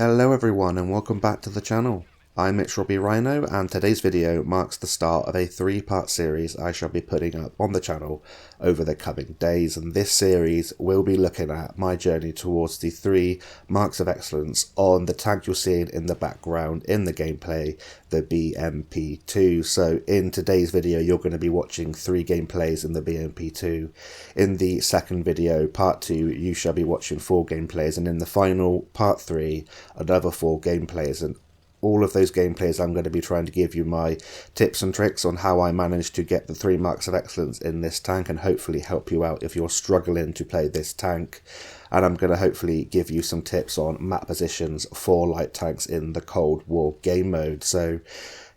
Hello everyone and welcome back to the channel. I'm Mitch Robbie Rhino and today's video marks the start of a 3-part series I shall be putting up on the channel over the coming days, and this series will be looking at my journey towards the 3 marks of excellence on the tank you're seeing in the background in the gameplay, the BMP-2. So in today's video you're going to be watching 3 gameplays in the BMP-2. In the second video, part 2, you shall be watching 4 gameplays, and in the final part 3, another 4 gameplays. And all of those gameplays I'm going to be trying to give you my tips and tricks on how I managed to get the 3 marks of excellence in this tank, and hopefully help you out if you're struggling to play this tank. And I'm going to hopefully give you some tips on map positions for light tanks in the Cold War game mode. So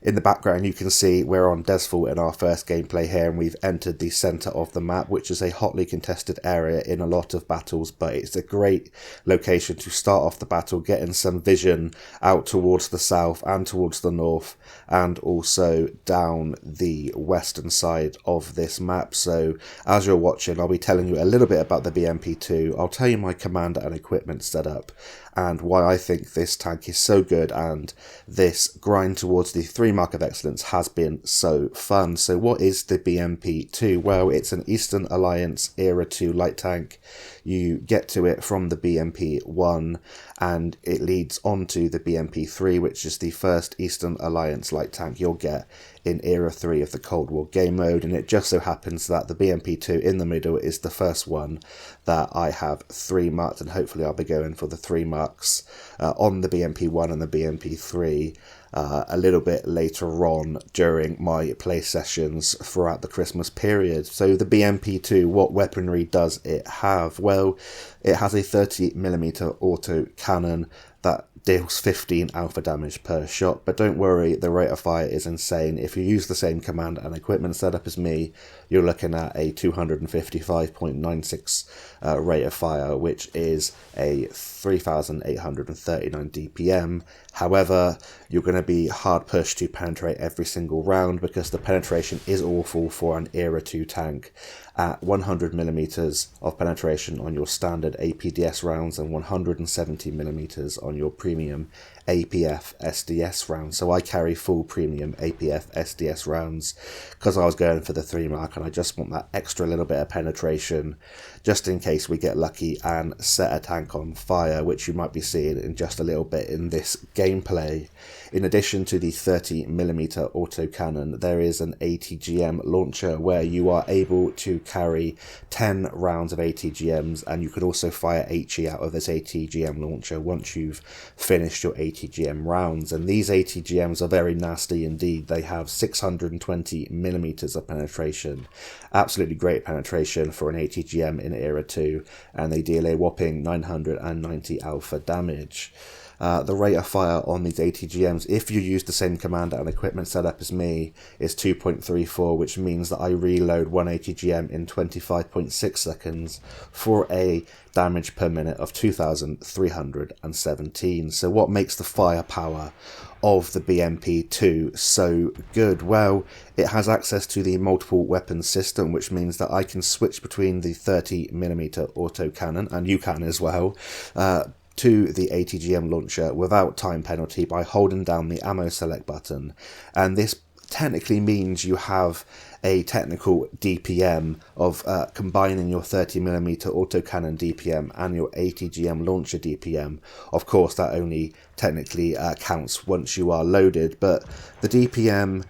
in the background you can see we're on Dezful in our first gameplay here, and we've entered the centre of the map, which is a hotly contested area in a lot of battles, but it's a great location to start off the battle, getting some vision out towards the south and towards the north, and also down the western side of this map. So as you're watching, I'll be telling you a little bit about the BMP-2, I'll tell you my commander and equipment setup, and why I think this tank is so good and this grind towards the 3 mark of excellence has been so fun. So what is the BMP-2? Well, it's an Eastern Alliance Era 2 light tank. You get to it from the BMP-1 and it leads on to the BMP-3, which is the first Eastern Alliance light tank you'll get in Era 3 of the Cold War game mode, and it just so happens that the BMP-2 in the middle is the first one that I have 3 marked, and hopefully I'll be going for the 3 marks on the BMP-1 and the BMP-3 a little bit later on during my play sessions throughout the Christmas period. So the BMP-2, what weaponry does it have? Well, it has a 30mm auto cannon that deals 15 alpha damage per shot, but don't worry, the rate of fire is insane. If you use the same command and equipment setup as me, you're looking at a 255.96 rate of fire, which is a 3,839 DPM. However, you're going to be hard pushed to penetrate every single round because the penetration is awful for an Era 2 tank, at 100mm of penetration on your standard APDS rounds and 170mm on your premium APF SDS rounds. So I carry full premium APF SDS rounds because I was going for the 3 mark, and I just want that extra little bit of penetration just in case we get lucky and set a tank on fire, which you might be seeing in just a little bit in this gameplay. In addition to the 30mm autocannon, there is an ATGM launcher where you are able to carry 10 rounds of ATGMs, and you can also fire HE out of this ATGM launcher once you've finished your ATGM rounds. And these ATGMs are very nasty indeed. They have 620mm of penetration, absolutely great penetration for an ATGM in Era 2, and they deal a whopping 990 alpha damage. The rate of fire on these ATGMs, if you use the same commander and equipment setup as me, is 2.34, which means that I reload one ATGM in 25.6 seconds for a damage per minute of 2,317. So what makes the firepower of the BMP-2 so good? Well, it has access to the multiple weapons system, which means that I can switch between the 30mm autocannon, and you can as well, to the ATGM launcher without time penalty by holding down the ammo select button. And this technically means you have a technical DPM of combining your 30mm autocannon DPM and your ATGM launcher DPM. Of course, that only technically counts once you are loaded, but the DPM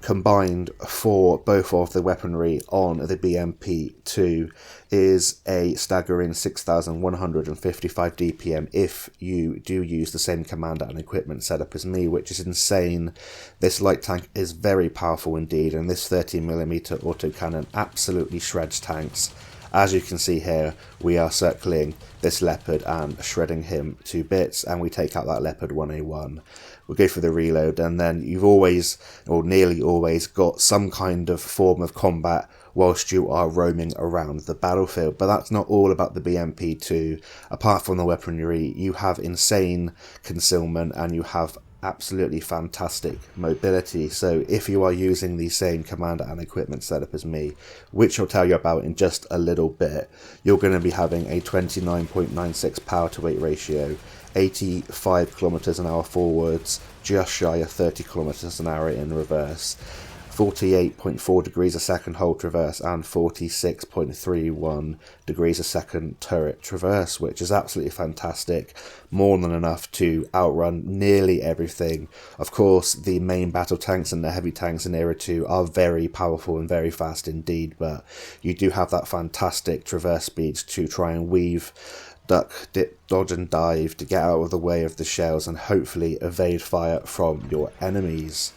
combined for both of the weaponry on the BMP-2 is a staggering 6,155 DPM if you do use the same commander and equipment setup as me, which is insane. This light tank is very powerful indeed, and this 30mm autocannon absolutely shreds tanks. As you can see here, we are circling this Leopard and shredding him to bits, and we take out that Leopard 1A1. We'll go for the reload, and then you've always, or nearly always, got some kind of form of combat whilst you are roaming around the battlefield. But that's not all about the BMP-2. Apart from the weaponry, you have insane concealment and you have absolutely fantastic mobility. So if you are using the same commander and equipment setup as me, which I'll tell you about in just a little bit, you're going to be having a 29.96 power to weight ratio, 85 kilometers an hour forwards, just shy of 30 kilometers an hour in reverse, 48.4 degrees a second hold traverse, and 46.31 degrees a second turret traverse, which is absolutely fantastic. More than enough to outrun nearly everything. Of course, the main battle tanks and the heavy tanks in Era 2 are very powerful and very fast indeed, but you do have that fantastic traverse speeds to try and weave, duck, dip, dodge and dive to get out of the way of the shells and hopefully evade fire from your enemies.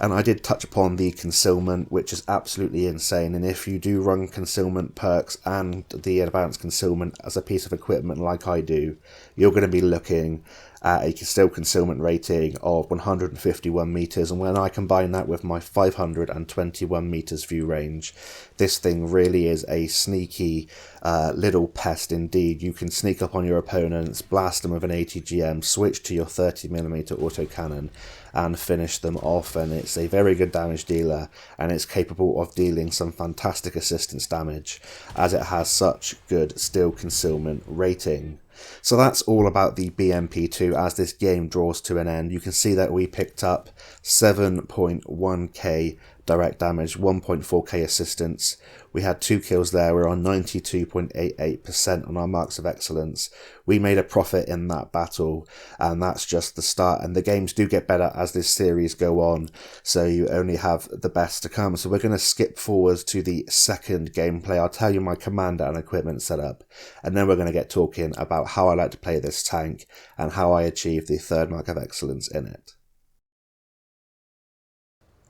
And I did touch upon the concealment, which is absolutely insane. And if you do run concealment perks and the advanced concealment as a piece of equipment like I do, you're going to be looking at a still concealment rating of 151 meters. And when I combine that with my 521 meters view range, this thing really is a sneaky little pest indeed. You can sneak up on your opponents, blast them with an ATGM, switch to your 30mm autocannon and finish them off, and it's a very good damage dealer, and it's capable of dealing some fantastic assistance damage as it has such good still concealment rating. So that's all about the BMP-2 as this game draws to an end. You can see that we picked up 7.1k direct damage, 1.4k assistance. We had 2 kills there. We're on 92.88% on our marks of excellence. We made a profit in that battle, and that's just the start. And the games do get better as this series go on, so you only have the best to come. So we're going to skip forwards to the second gameplay. I'll tell you my commander and equipment setup, and then we're going to get talking about how I like to play this tank and how I achieve the third mark of excellence in it.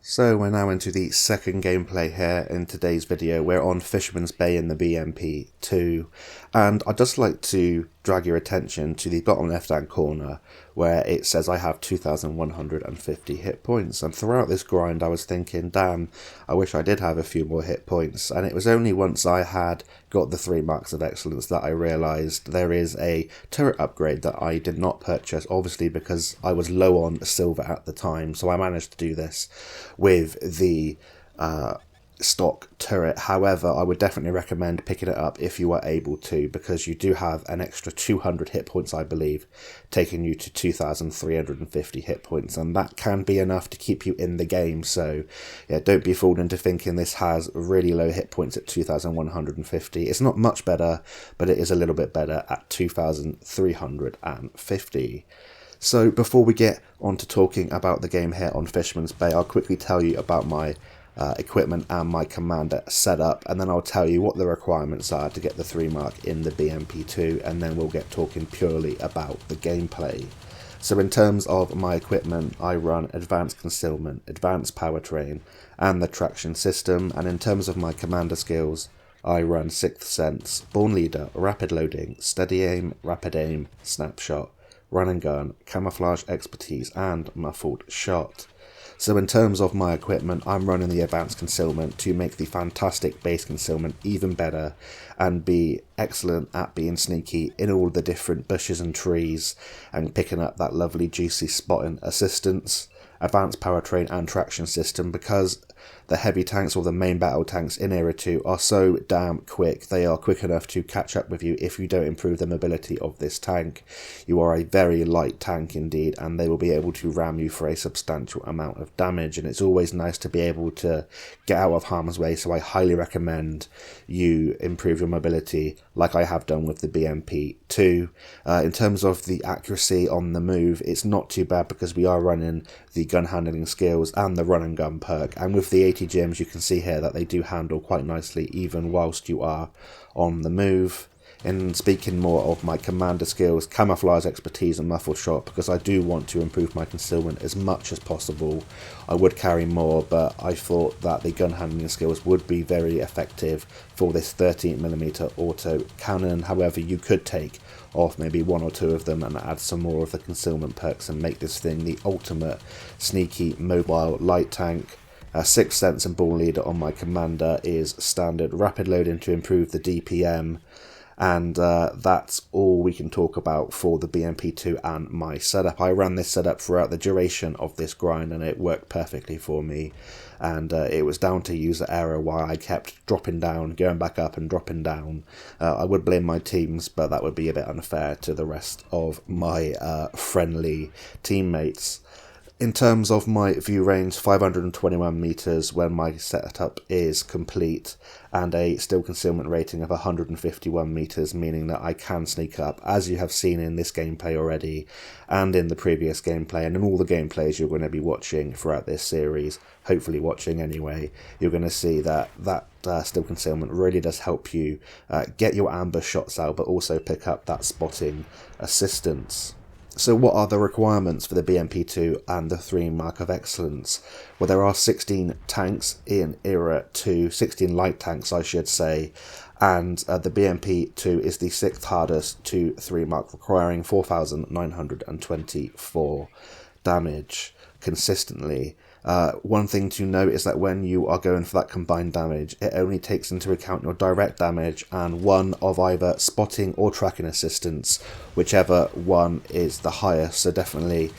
So we're now into the second gameplay here in today's video. We're on Fisherman's Bay in the BMP-2, and I'd just like to drag your attention to the bottom left hand corner where it says I have 2,150 hit points, and throughout this grind I was thinking, damn, I wish I did have a few more hit points. And it was only once I had got the 3 marks of excellence that I realised there is a turret upgrade that I did not purchase, obviously because I was low on silver at the time, so I managed to do this with the stock turret. However, I would definitely recommend picking it up if you are able to, because you do have an extra 200 hit points, I believe, taking you to 2,350 hit points, and that can be enough to keep you in the game. So yeah, don't be fooled into thinking this has really low hit points at 2,150. It's not much better, but it is a little bit better at 2,350. So before we get on to talking about the game here on Fisherman's Bay, I'll quickly tell you about my equipment and my commander setup, and then I'll tell you what the requirements are to get the 3 mark in the BMP-2, and then we'll get talking purely about the gameplay. So in terms of my equipment, I run advanced concealment, advanced powertrain, and the traction system. And in terms of my commander skills, I run 6th sense, born leader, rapid loading, steady aim, rapid aim, snapshot, run and gun, camouflage expertise, and muffled shot. So in terms of my equipment, I'm running the advanced concealment to make the fantastic base concealment even better and be excellent at being sneaky in all the different bushes and trees and picking up that lovely juicy spotting assistance. Advanced powertrain and traction system, because the heavy tanks or the main battle tanks in Era 2 are so damn quick. They are quick enough to catch up with you if you don't improve the mobility of this tank. You are a very light tank indeed, and they will be able to ram you for a substantial amount of damage, and it's always nice to be able to get out of harm's way. So I highly recommend you improve your mobility like I have done with the BMP-2. In terms of the accuracy on the move, it's not too bad because we are running the gun handling skills and the run and gun perk, and with the ATGMs you can see here that they do handle quite nicely even whilst you are on the move. In speaking more of my commander skills, camouflage expertise and muffled shot, because I do want to improve my concealment as much as possible. I would carry more, but I thought that the gun handling skills would be very effective for this 13mm auto cannon. However, you could take off maybe 1 or 2 of them and add some more of the concealment perks and make this thing the ultimate sneaky mobile light tank. 6th sense and ball leader on my commander is standard rapid loading to improve the DPM, And that's all we can talk about for the BMP-2 and my setup. I ran this setup throughout the duration of this grind and it worked perfectly for me. And it was down to user error why I kept dropping down, going back up and dropping down. I would blame my teams, but that would be a bit unfair to the rest of my friendly teammates. In terms of my view range, 521 meters when my setup is complete, and a still concealment rating of 151 meters, meaning that I can sneak up, as you have seen in this gameplay already, and in the previous gameplay, and in all the gameplays you're going to be watching throughout this series, hopefully watching anyway. You're going to see that still concealment really does help you get your ambush shots out, but also pick up that spotting assistance. So what are the requirements for the BMP-2 and the 3 Mark of Excellence? Well, there are 16 tanks in Era 2, 16 light tanks I should say, and the BMP-2 is the 6th hardest to 3 Mark, requiring 4,924 damage consistently. One thing to note is that when you are going for that combined damage, it only takes into account your direct damage and one of either spotting or tracking assistance, whichever one is the highest. So definitely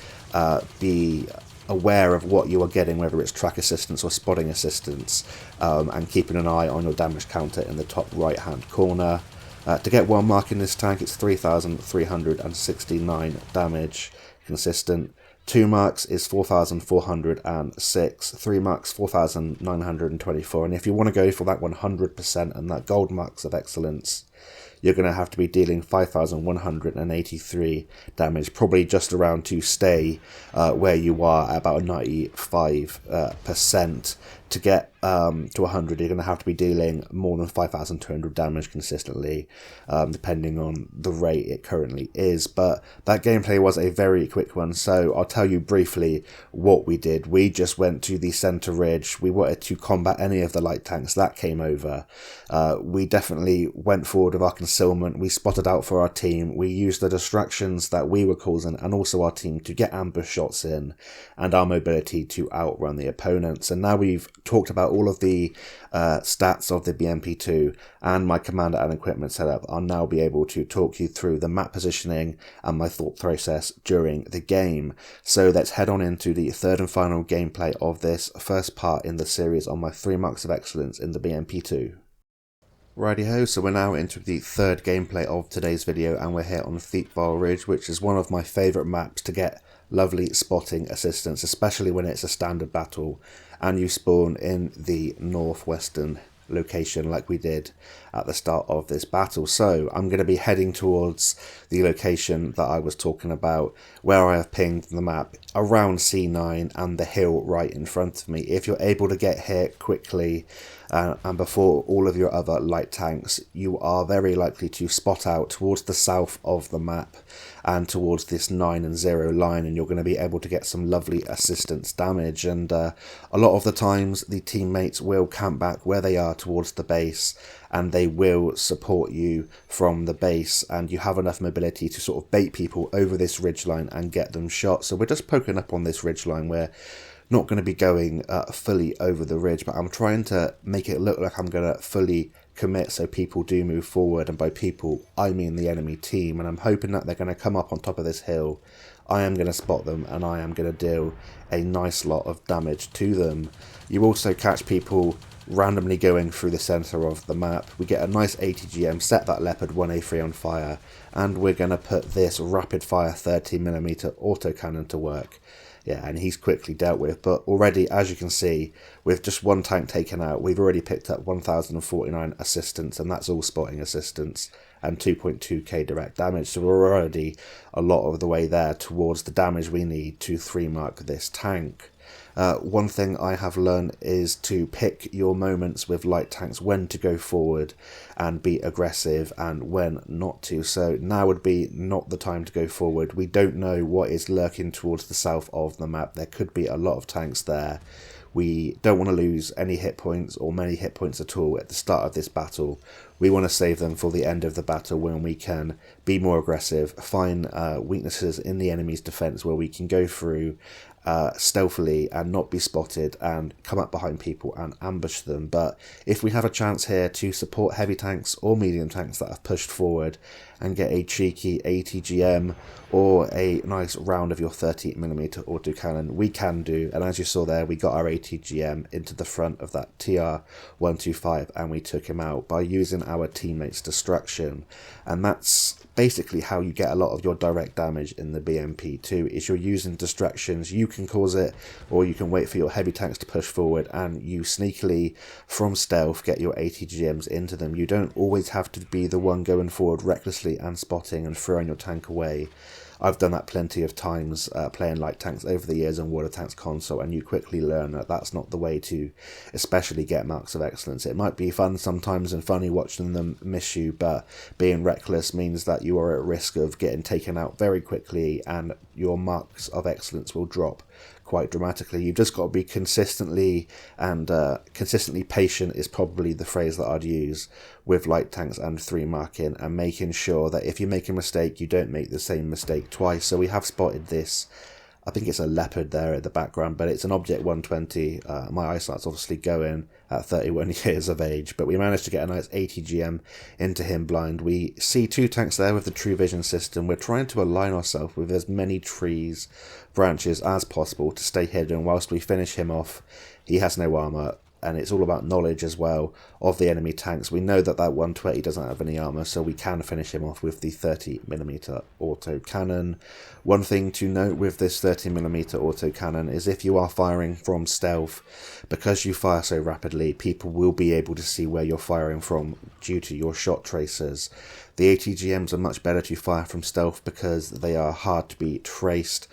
be aware of what you are getting, whether it's track assistance or spotting assistance, and keeping an eye on your damage counter in the top right hand corner. To get 1 mark in this tank, it's 3,369 damage consistent. 2 marks is 4,406, 3 marks 4,924, and if you want to go for that 100% and that gold marks of excellence, you're going to have to be dealing 5,183 damage, probably just around to stay where you are at about 95%. To get to 100, you're going to have to be dealing more than 5,200 damage consistently, depending on the rate it currently is. But that gameplay was a very quick one, so I'll tell you briefly what we did. We just went to the center ridge. We wanted to combat any of the light tanks that came over. We definitely went forward with our concealment. We spotted out for our team. We used the distractions that we were causing and also our team to get ambush shots in, and our mobility to outrun the opponents. And now we've talked about all of the stats of the BMP-2 and my commander and equipment setup, I'll now be able to talk you through the map positioning and my thought process during the game. So let's head on into the third and final gameplay of this first part in the series on my 3 marks of excellence in the BMP-2. Righty-ho, so we're now into the third gameplay of today's video, and we're here on Thiepval Ridge, which is one of my favourite maps to get lovely spotting assistance, especially when it's a standard battle and you spawn in the northwestern location like we did at the start of this battle. So I'm going to be heading towards the location that I was talking about, where I have pinged the map around C9 and the hill right in front of me. If you're able to get here quickly and before all of your other light tanks, you are very likely to spot out towards the south of the map and towards this 9 and 0 line, and you're going to be able to get some lovely assistance damage. And a lot of the times the teammates will camp back where they are towards the base, and they will support you from the base, and you have enough mobility to sort of bait people over this ridgeline and get them shot. So we're just poking up on this ridgeline. We're not going to be going fully over the ridge, but I'm trying to make it look like I'm going to fully commit so people do move forward, and by people I mean the enemy team, and I'm hoping that they're going to come up on top of this hill. I am going to spot them and I am going to deal a nice lot of damage to them. You also catch people randomly going through the centre of the map. We get a nice ATGM, set that Leopard 1A3 on fire, and we're going to put this rapid fire 30mm autocannon to work. Yeah, and he's quickly dealt with, but already, as you can see, with just 1 tank taken out, we've already picked up 1,049 assistance, and that's all spotting assistance, and 2.2k direct damage, so we're already a lot of the way there towards the damage we need to 3 mark this tank. One thing I have learned is to pick your moments with light tanks, when to go forward and be aggressive and when not to. So now would be not the time to go forward. We don't know what is lurking towards the south of the map. There could be a lot of tanks there. We don't want to lose any hit points or many hit points at all at the start of this battle. We want to save them for the end of the battle, when we can be more aggressive, find weaknesses in the enemy's defense where we can go through stealthily and not be spotted and come up behind people and ambush them. But if we have a chance here to support heavy tanks or medium tanks that have pushed forward and get a cheeky ATGM or a nice round of your 30mm autocannon, we can do. And as you saw there, we got our ATGM into the front of that TR-125 and we took him out by using our teammates' destruction. And that's basically how you get a lot of your direct damage in the BMP-2, is you're using distractions. You can cause it, or you can wait for your heavy tanks to push forward and you sneakily from stealth get your ATGMs into them. You don't always have to be the one going forward recklessly and spotting and throwing your tank away. I've done that plenty of times playing light tanks over the years on World of Tanks console, and you quickly learn that that's not the way to especially get marks of excellence. It might be fun sometimes and funny watching them miss you, but being reckless means that you are at risk of getting taken out very quickly and your marks of excellence will drop quite dramatically. You've just got to be consistently patient is probably the phrase that I'd use with light tanks and 3 marking, and making sure that if you make a mistake you don't make the same mistake twice. So we have spotted this, I think it's a leopard there at the background, but it's an Object 120. My eyesight's obviously going at 31 years of age, but we managed to get a nice ATGM into him blind. We see 2 tanks there with the true vision system. We're trying to align ourselves with as many trees, branches as possible to stay hidden whilst we finish him off. He has no armour, and it's all about knowledge as well of the enemy tanks. We know that that 120 doesn't have any armour, so we can finish him off with the 30mm autocannon. One thing to note with this 30mm autocannon is if you are firing from stealth, because you fire so rapidly, people will be able to see where you're firing from due to your shot tracers. The ATGMs are much better to fire from stealth because they are hard to be traced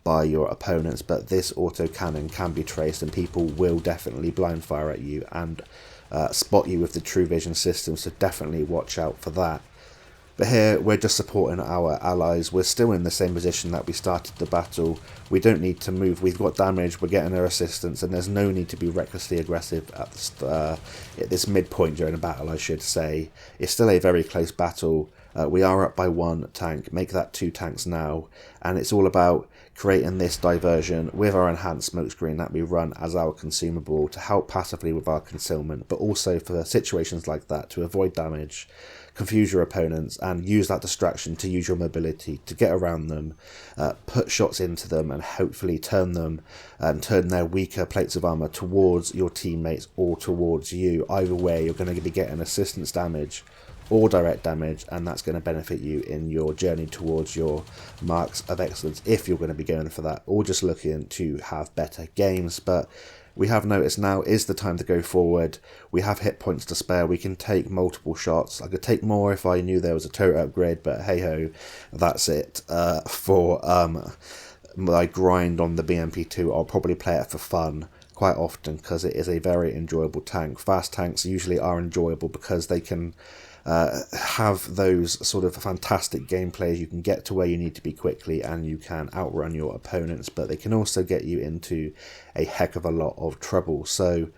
by your opponents, but this autocannon can be traced and people will definitely blind fire at you and spot you with the true vision system, so definitely watch out for that. But here we're just supporting our allies. We're still in the same position that we started the battle. We don't need to move. We've got damage, we're getting their assistance, and there's no need to be recklessly aggressive at this midpoint during a battle, I should say. It's still a very close battle. We are up by 1 tank, make that 2 tanks now, and it's all about creating this diversion with our enhanced smokescreen that we run as our consumable to help passively with our concealment, but also for situations like that to avoid damage, confuse your opponents, and use that distraction to use your mobility to get around them, put shots into them, and hopefully turn them and turn their weaker plates of armor towards your teammates or towards you. Either way, you're going to be getting assistance damage or direct damage, and that's going to benefit you in your journey towards your marks of excellence if you're going to be going for that, or just looking to have better games. But we have noticed now is the time to go forward. We have hit points to spare. We can take multiple shots. I could take more if I knew there was a turret upgrade, but hey ho, that's it for my grind on the BMP-2. I'll probably play it for fun quite often because it is a very enjoyable tank. Fast tanks usually are enjoyable because they can have those sort of fantastic gameplays. You can get to where you need to be quickly and you can outrun your opponents, but they can also get you into a heck of a lot of trouble. So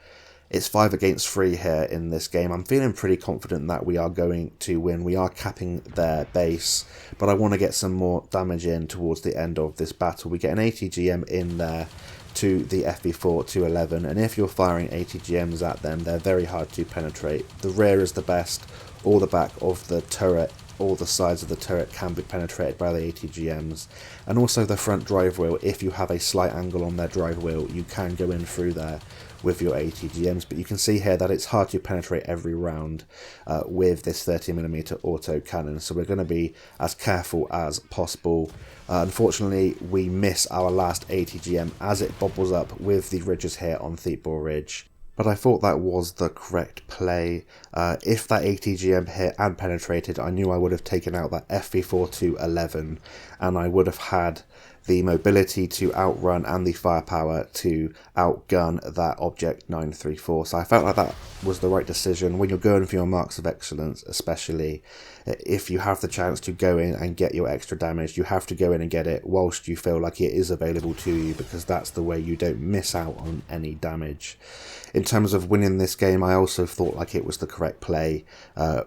it's 5 against 3 here in this game. I'm feeling pretty confident that we are going to win. We are capping their base, but I want to get some more damage in towards the end of this battle. We get an ATGM in there to the FV4-211, and if you're firing ATGMs at them, they're very hard to penetrate. The rear is the best, or the back of the turret, all the sides of the turret can be penetrated by the ATGMs, and also the front drive wheel. If you have a slight angle on their drive wheel, you can go in through there with your ATGMs, but you can see here that it's hard to penetrate every round with this 30mm auto cannon, so we're going to be as careful as possible. Unfortunately, we miss our last ATGM as it bobbles up with the ridges here on Thiepval Ridge. But I thought that was the correct play. If that ATGM hit and penetrated, I knew I would have taken out that FV4-211, and I would have had the mobility to outrun and the firepower to outgun that Object 934. So I felt like that was the right decision when you're going for your marks of excellence, especially if you have the chance to go in and get your extra damage. You have to go in and get it whilst you feel like it is available to you, because that's the way you don't miss out on any damage. In terms of winning this game, I also thought like it was the correct play.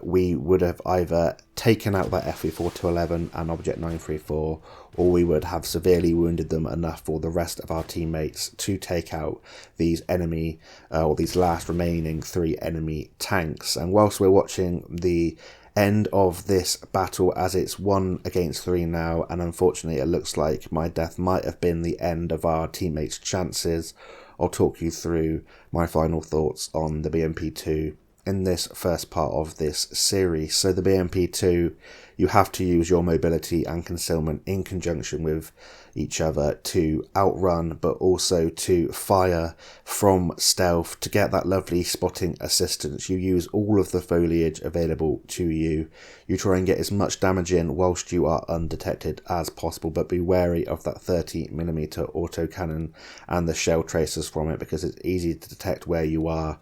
We would have either taken out that FV4-211 and Object 934, or we would have severely wounded them enough for the rest of our teammates to take out these enemy, or these last remaining 3 enemy tanks. And whilst we're watching the end of this battle, as it's 1 against 3 now, and unfortunately it looks like my death might have been the end of our teammates' chances, I'll talk you through my final thoughts on the BMP-2 in this first part of this series. So the BMP-2, you have to use your mobility and concealment in conjunction with each other to outrun, but also to fire from stealth to get that lovely spotting assistance. You use all of the foliage available to you. You try and get as much damage in whilst you are undetected as possible, but be wary of that 30mm autocannon and the shell tracers from it, because it's easy to detect where you are.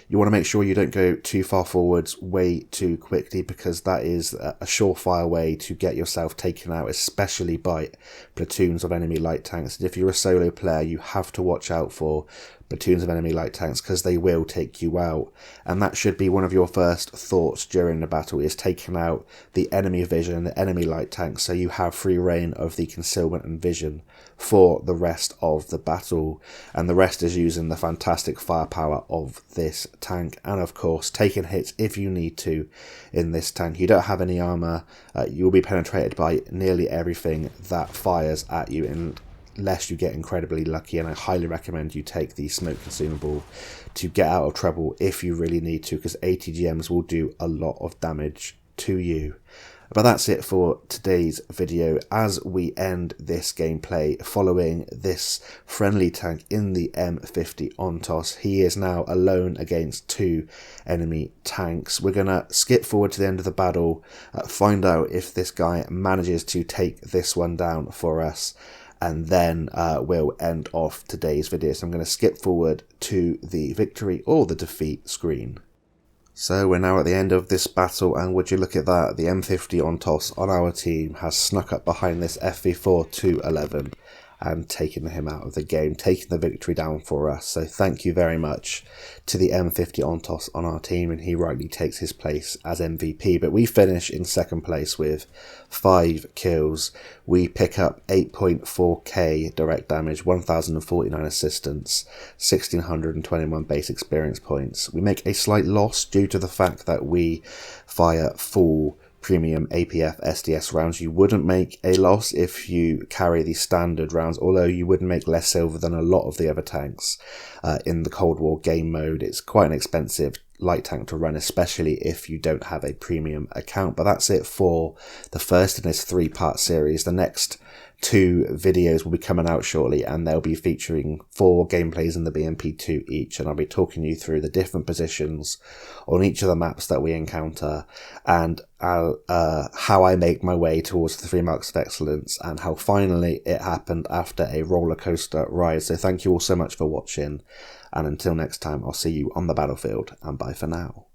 You want to make sure you don't go too far forwards way too quickly, because that is a surefire way to get yourself taken out, especially by platoons of enemy light tanks. And if you're a solo player, you have to watch out for platoons of enemy light tanks, because they will take you out. And that should be one of your first thoughts during the battle, is taking out the enemy vision, the enemy light tanks, so you have free reign of the concealment and vision for the rest of the battle. And the rest is using the fantastic firepower of this tank, and of course taking hits if you need to in this tank. You don't have any armor, you'll be penetrated by nearly everything that fires at you, unless you get incredibly lucky, and I highly recommend you take the smoke consumable to get out of trouble if you really need to, because ATGMs will do a lot of damage to you. But that's it for today's video, as we end this gameplay following this friendly tank in the M50 Ontos. He is now alone against 2 enemy tanks. We're going to skip forward to the end of the battle, find out if this guy manages to take this one down for us, and then we'll end off today's video. So I'm going to skip forward to the victory or the defeat screen. So we're now at the end of this battle, and would you look at that, the M50 Ontos on our team has snuck up behind this FV4-211 and taken him out of the game, taking the victory down for us. So thank you very much to the M50 Ontos on our team, and he rightly takes his place as MVP. But we finish in second place with 5 kills. We pick up 8.4k direct damage, 1049 assistance, 1621 base experience points. We make a slight loss due to the fact that we fire full premium APF SDS rounds. You wouldn't make a loss if you carry the standard rounds, although you would make less silver than a lot of the other tanks in the Cold War game mode. It's quite an expensive light tank to run, especially if you don't have a premium account. But that's it for the first in this 3-part series. The next 2 videos will be coming out shortly, and they'll be featuring 4 gameplays in the BMP-2 each, and I'll be talking you through the different positions on each of the maps that we encounter, and how I make my way towards the 3 marks of excellence, and how finally it happened after a roller coaster ride. So thank you all so much for watching, and until next time, I'll see you on the battlefield, and bye for now.